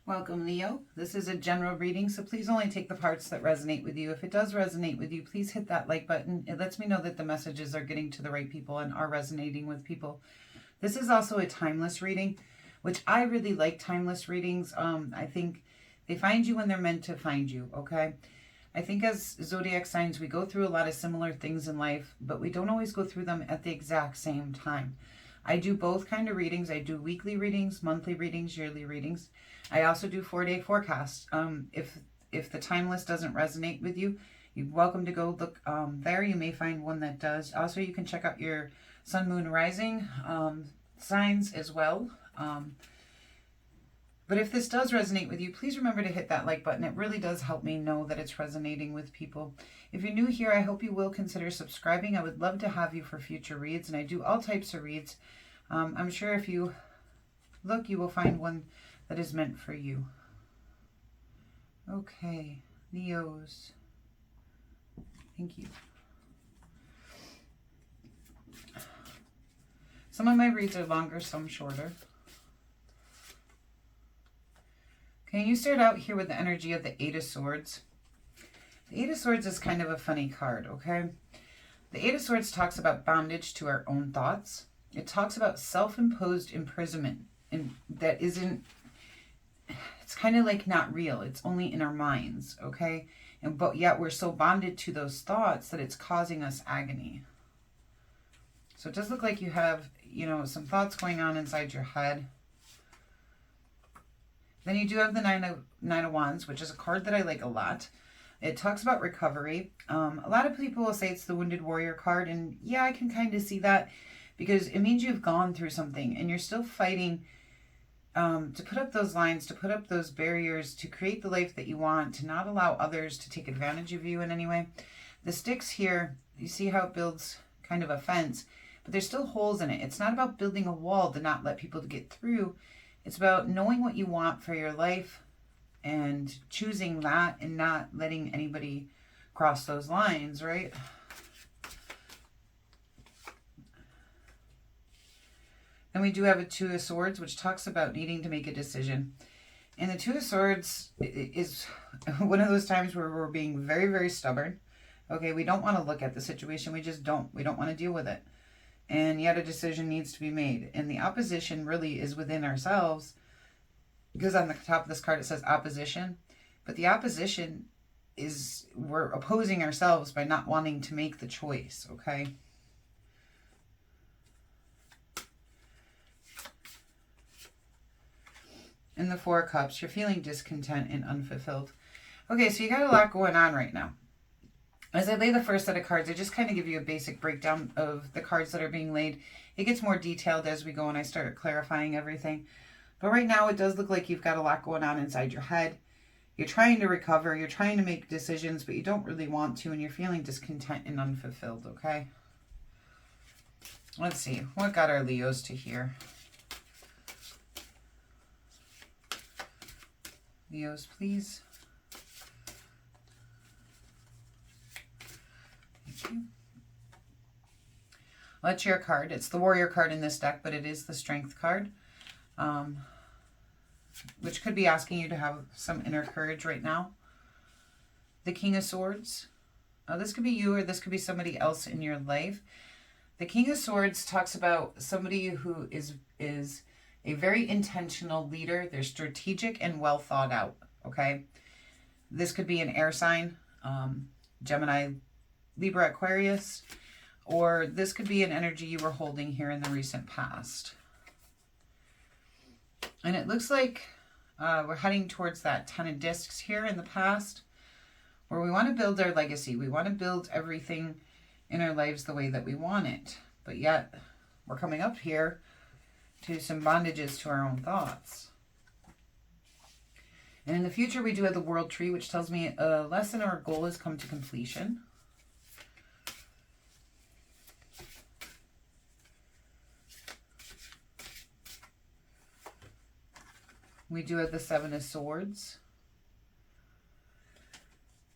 Welcome, Leo. This is a general reading, so please only take the parts that resonate with you. If it does resonate with you, please hit that like button. It lets me know that the messages are getting to the right people and are resonating with people. This is also a timeless reading, which I really like timeless readings. I think they find you when they're meant to find you, okay? I think as zodiac signs, we go through a lot of similar things in life, but we don't always go through them at the exact same time. I do both kind of readings. I do weekly readings, monthly readings, yearly readings. I also do 4-day forecasts. If the timeless doesn't resonate with you, you're welcome to go look there. You may find one that does. Also, you can check out your sun, moon, rising signs as well. But if this does resonate with you, please remember to hit that like button. It really does help me know that it's resonating with people. If you're new here, I hope you will consider subscribing. I would love to have you for future reads, and I do all types of reads. I'm sure if you look, you will find one that is meant for you. Okay, Leos. Thank you. Some of my reads are longer, some shorter. Okay, you start out here with the energy of the Eight of Swords. The Eight of Swords is kind of a funny card, okay? The Eight of Swords talks about bondage to our own thoughts. It talks about self-imposed imprisonment, and that isn't, it's kind of like not real. It's only in our minds, okay? But yet we're so bonded to those thoughts that it's causing us agony. So it does look like you have, some thoughts going on inside your head. Then you do have the Nine of Wands, which is a card that I like a lot. It talks about recovery. A lot of people will say it's the Wounded Warrior card, and yeah, I can kind of see that because it means you've gone through something and you're still fighting to put up those lines, to put up those barriers, to create the life that you want, to not allow others to take advantage of you in any way. The sticks here, you see how it builds kind of a fence, but there's still holes in it. It's not about building a wall to not let people get through. It's about knowing what you want for your life and choosing that and not letting anybody cross those lines, right? Then we do have a Two of Swords, which talks about needing to make a decision. And the Two of Swords is one of those times where we're being very, very stubborn. Okay, we don't want to look at the situation. We just don't. We don't want to deal with it. And yet a decision needs to be made. And the opposition really is within ourselves, because on the top of this card it says opposition. But the opposition is we're opposing ourselves by not wanting to make the choice, okay? In the Four of Cups, you're feeling discontent and unfulfilled. Okay, so you got a lot going on right now. As I lay the first set of cards, I just kind of give you a basic breakdown of the cards that are being laid. It gets more detailed as we go and I start clarifying everything. But right now it does look like you've got a lot going on inside your head. You're trying to recover, you're trying to make decisions, but you don't really want to, and you're feeling discontent and unfulfilled, okay? Let's see, what got our Leos to here? Leos, please. Well, that's your card. It's the Warrior card in this deck, but it is the Strength card, which could be asking you to have some inner courage right now. The King of Swords. This could be you or this could be somebody else in your life. The King of Swords talks about somebody who is a very intentional leader. They're strategic and well thought out, okay? This could be an air sign, Gemini, Libra, Aquarius, or this could be an energy you were holding here in the recent past. And it looks like we're heading towards that 10 of Discs here in the past, where we want to build our legacy. We want to build everything in our lives the way that we want it. But yet, we're coming up here to some bondages to our own thoughts. And in the future, we do have the World Tree, which tells me a lesson or a goal has come to completion. We do have the Seven of Swords.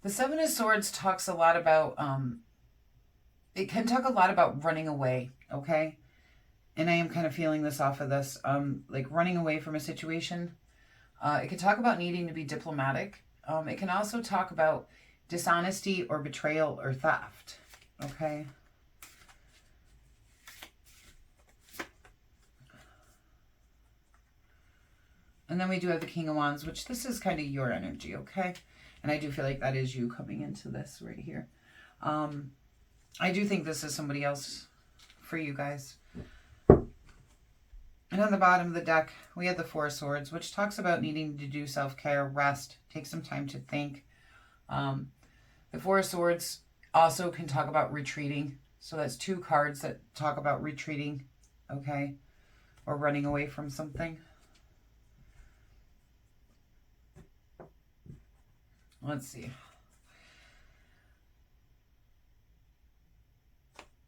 The Seven of Swords talks a lot about, it can talk a lot about running away, okay? And I am kind of feeling this off of this, like running away from a situation. It can talk about needing to be diplomatic. It can also talk about dishonesty or betrayal or theft. Okay. And then we do have the King of Wands, which this is kind of your energy, okay? And I do feel like that is you coming into this right here. I do think this is somebody else for you guys. And on the bottom of the deck, we have the Four of Swords, which talks about needing to do self-care, rest, take some time to think. The Four of Swords also can talk about retreating. So that's two cards that talk about retreating, okay? Or running away from something. Let's see.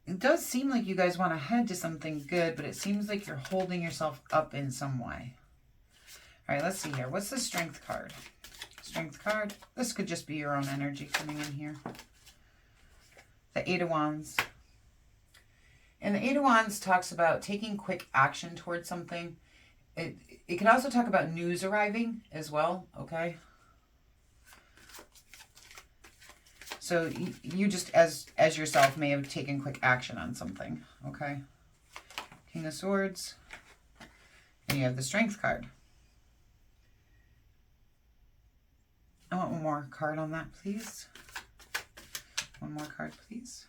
It does seem like you guys want to head to something good, but it seems like you're holding yourself up in some way. All right, let's see here. What's the Strength card? Strength card. This could just be your own energy coming in here. The Eight of Wands. And the Eight of Wands talks about taking quick action towards something. It can also talk about news arriving as well, okay? So you just, as yourself, may have taken quick action on something, okay? King of Swords. And you have the Strength card. I want one more card on that, please. One more card, please.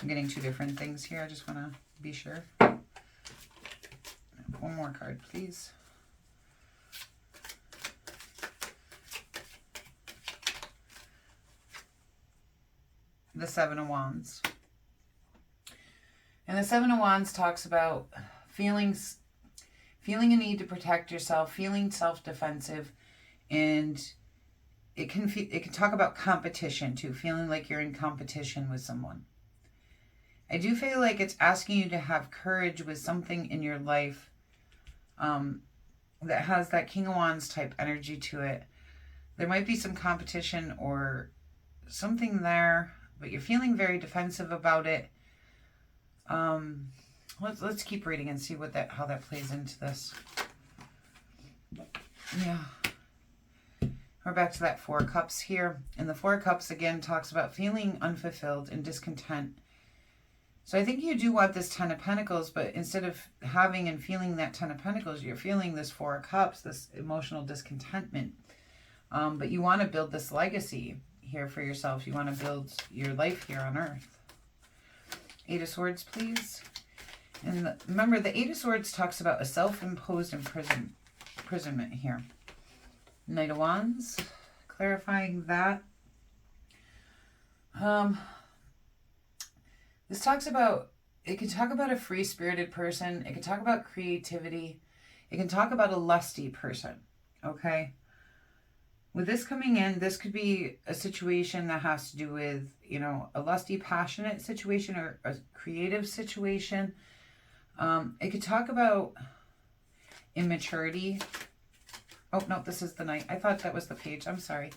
I'm getting two different things here. I just want to be sure. One more card, please. The Seven of Wands. And the Seven of Wands talks about feeling a need to protect yourself, feeling self-defensive, and it can talk about competition too, feeling like you're in competition with someone. I do feel like it's asking you to have courage with something in your life that has that King of Wands type energy to it. There might be some competition or something there, but you're feeling very defensive about it. Let's keep reading and see how that plays into this. Yeah. We're back to that Four of Cups here. And the Four of Cups again talks about feeling unfulfilled and discontent. So I think you do want this Ten of Pentacles, but instead of having and feeling that Ten of Pentacles, you're feeling this Four of Cups, this emotional discontentment. But you want to build this legacy here for yourself. You want to build your life here on Earth. Eight of Swords, please. And remember, the Eight of Swords talks about a self-imposed imprisonment here. Knight of Wands, clarifying that. This talks about, it can talk about a free-spirited person. It can talk about creativity. It can talk about a lusty person, okay? With this coming in, this could be a situation that has to do with, you know, a lusty, passionate situation or a creative situation. It could talk about immaturity. Oh, no, this is the Knight. I thought that was the page. I'm sorry.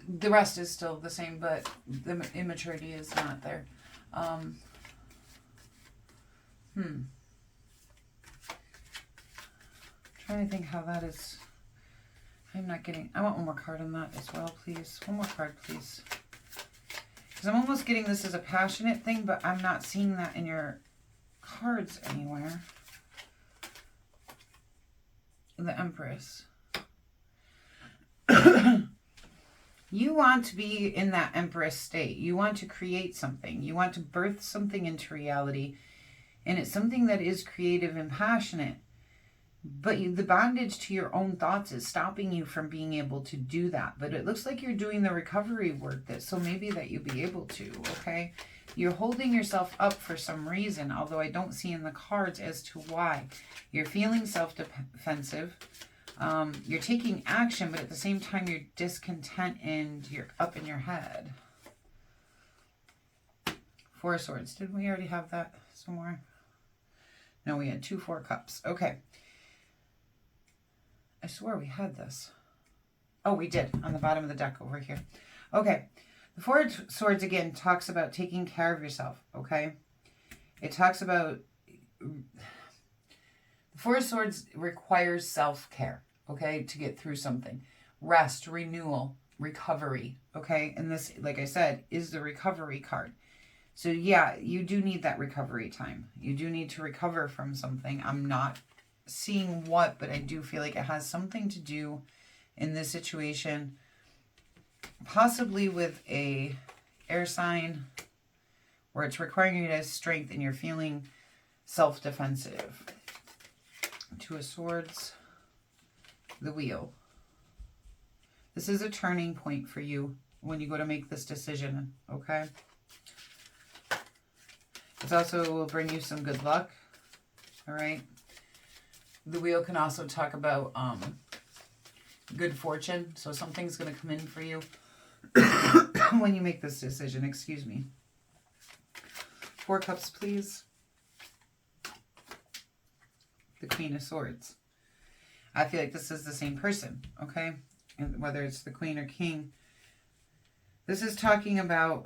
The rest is still the same, but the immaturity is not there. Trying to think how that is. I'm not getting... I want one more card on that as well, please. One more card, please. Because I'm almost getting this as a passionate thing, but I'm not seeing that in your cards anywhere. The Empress. You want to be in that Empress state. You want to create something. You want to birth something into reality. And it's something that is creative and passionate. But the bondage to your own thoughts is stopping you from being able to do that. But it looks like you're doing the recovery work, so maybe that you'll be able to, okay? You're holding yourself up for some reason, although I don't see in the cards as to why. You're feeling self-defensive. You're taking action, but at the same time, you're discontent and you're up in your head. Four of Swords. Didn't we already have that somewhere? No, we had two Four Cups. Okay. I swear we had this. Oh, we did on the bottom of the deck over here. Okay. The Four of Swords, again, talks about taking care of yourself, okay? It talks about... The Four of Swords requires self-care, okay, to get through something. Rest, renewal, recovery, okay? And this, like I said, is the recovery card. So yeah, you do need that recovery time. You do need to recover from something. I'm not seeing what, but I do feel like it has something to do in this situation, possibly with a air sign, where it's requiring you to have strength and you're feeling self-defensive. Two of Swords, the Wheel. This is a turning point for you when you go to make this decision, okay? It also will bring you some good luck, all right? The Wheel can also talk about good fortune, so something's going to come in for you when you make this decision, excuse me. Four Cups, please. The Queen of Swords. I feel like this is the same person, okay? And whether it's the Queen or King. This is talking about,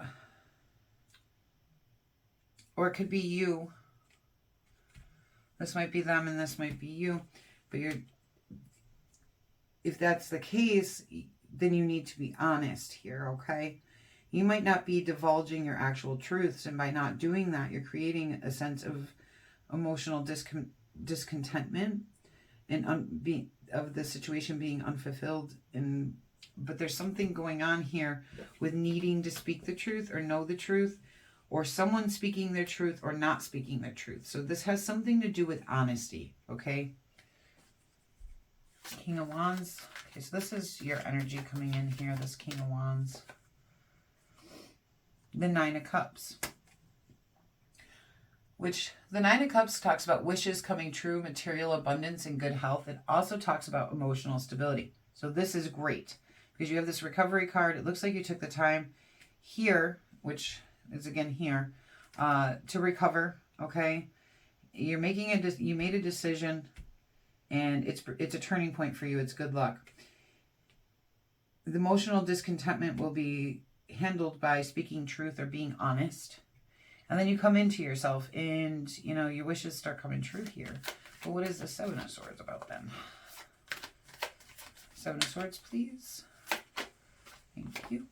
or it could be you. This might be them and this might be you. But if that's the case, then you need to be honest here, okay? You might not be divulging your actual truths, and by not doing that, you're creating a sense of emotional discontentment and of the situation being unfulfilled. But there's something going on here with needing to speak the truth or know the truth, or someone speaking their truth or not speaking their truth. So this has something to do with honesty, okay? King of Wands. Okay, so this is your energy coming in here, this King of Wands. The Nine of Cups. Which, the Nine of Cups talks about wishes coming true, material abundance, and good health. It also talks about emotional stability. So this is great, because you have this recovery card. It looks like you took the time here, which is again here, to recover, okay? You're making you made a decision, and it's a turning point for you. It's good luck. The emotional discontentment will be handled by speaking truth or being honest. And then you come into yourself and, you know, your wishes start coming true here. But what is the Seven of Swords about then? Seven of Swords, please. Thank you.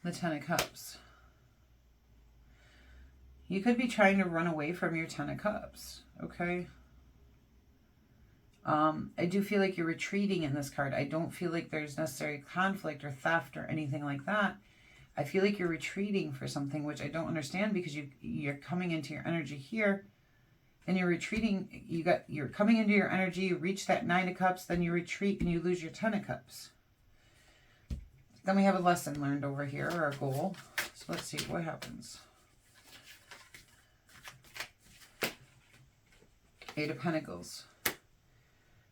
The Ten of Cups. You could be trying to run away from your Ten of Cups, okay? I do feel like you're retreating in this card. I don't feel like there's necessarily conflict or theft or anything like that. I feel like you're retreating for something, which I don't understand, because you're coming into your energy here and you're retreating. You're coming into your energy, you reach that Nine of Cups, then you retreat and you lose your Ten of Cups. Then we have a lesson learned over here, or a goal. So let's see what happens. Eight of Pentacles.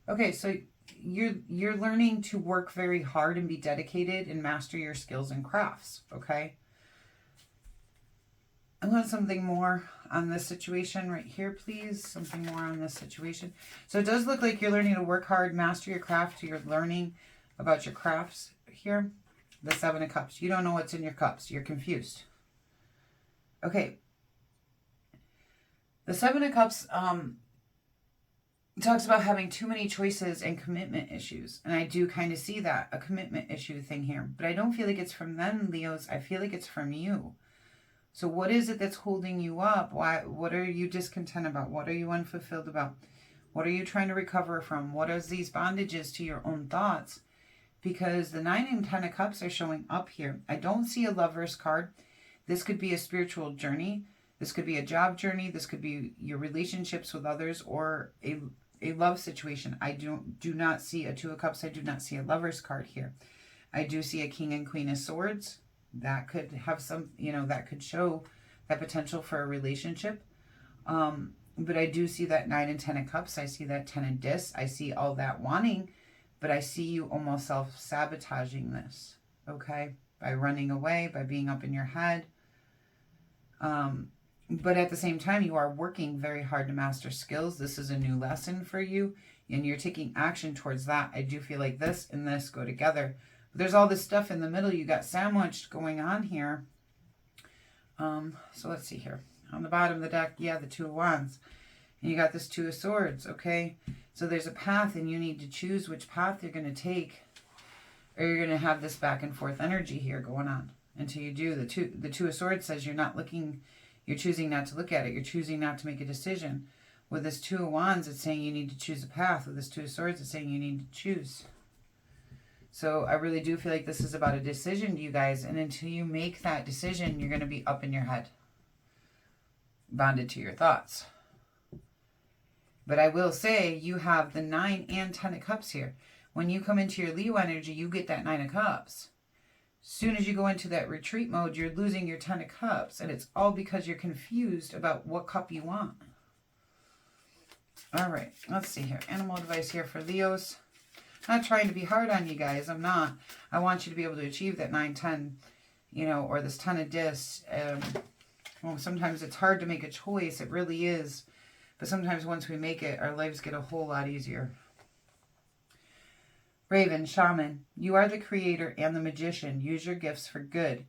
Okay, so you're learning to work very hard and be dedicated and master your skills and crafts, okay? I want something more on this situation right here, please. Something more on this situation. So it does look like you're learning to work hard, master your craft. You're learning about your crafts here. The Seven of Cups. You don't know what's in your cups. You're confused. Okay. The Seven of Cups, it talks about having too many choices and commitment issues. And I do kind of see that, a commitment issue thing here. But I don't feel like it's from them, Leos. I feel like it's from you. So what is it that's holding you up? What are you discontent about? What are you unfulfilled about? What are you trying to recover from? What is these bondages to your own thoughts? Because the 9 and 10 of Cups are showing up here. I don't see a Lover's card. This could be a spiritual journey. This could be a job journey. This could be your relationships with others, or a love situation. I do not see a Two of Cups. I do not see a Lover's card here. I do see a King and Queen of Swords. That could have some, that could show that potential for a relationship. But I do see that 9 and 10 of Cups. I see that 10 of Discs. I see all that wanting, but I see you almost self-sabotaging this, okay? By running away, by being up in your head. But at the same time, you are working very hard to master skills. This is a new lesson for you, and you're taking action towards that. I do feel like this and this go together. But there's all this stuff in the middle. You got sandwiched going on here. So let's see here. On the bottom of the deck, yeah, the Two of Wands. And you got this Two of Swords, okay? So there's a path and you need to choose which path you're going to take, or you're going to have this back and forth energy here going on until you do. The Two of Swords says you're not looking, you're choosing not to look at it. You're choosing not to make a decision. With this Two of Wands, it's saying you need to choose a path. With this Two of Swords, it's saying you need to choose. So I really do feel like this is about a decision to you guys. And until you make that decision, you're going to be up in your head, bonded to your thoughts. But I will say you have the 9 and 10 of Cups here. When you come into your Leo energy, you get that 9 of Cups. As soon as you go into that retreat mode, you're losing your 10 of Cups. And it's all because you're confused about what cup you want. All right, let's see here. Animal advice here for Leos. I'm not trying to be hard on you guys. I'm not. I want you to be able to achieve that 9, 10, you know, or this 10 of discs. Well, sometimes it's hard to make a choice. It really is. But sometimes once we make it, our lives get a whole lot easier. Raven, Shaman, you are the creator and the magician. Use your gifts for good.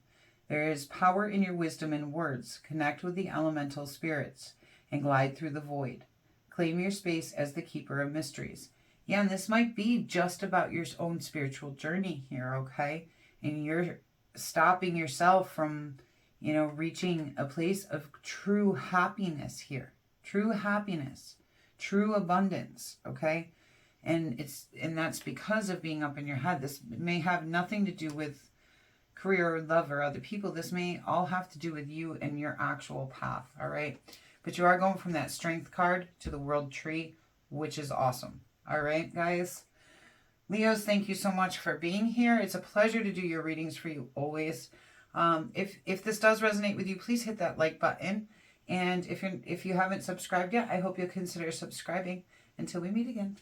There is power in your wisdom and words. Connect with the elemental spirits and glide through the void. Claim your space as the keeper of mysteries. Yeah, and this might be just about your own spiritual journey here, okay? And you're stopping yourself from, you know, reaching a place of true happiness here. True happiness. True abundance, okay? And that's because of being up in your head. This may have nothing to do with career or love or other people. This may all have to do with you and your actual path, all right? But you are going from that Strength card to the World Tree, which is awesome. All right, guys. Leos, thank you so much for being here. It's a pleasure to do your readings for you always. If this does resonate with you, please hit that like button. And if you haven't subscribed yet, I hope you'll consider subscribing. Until we meet again.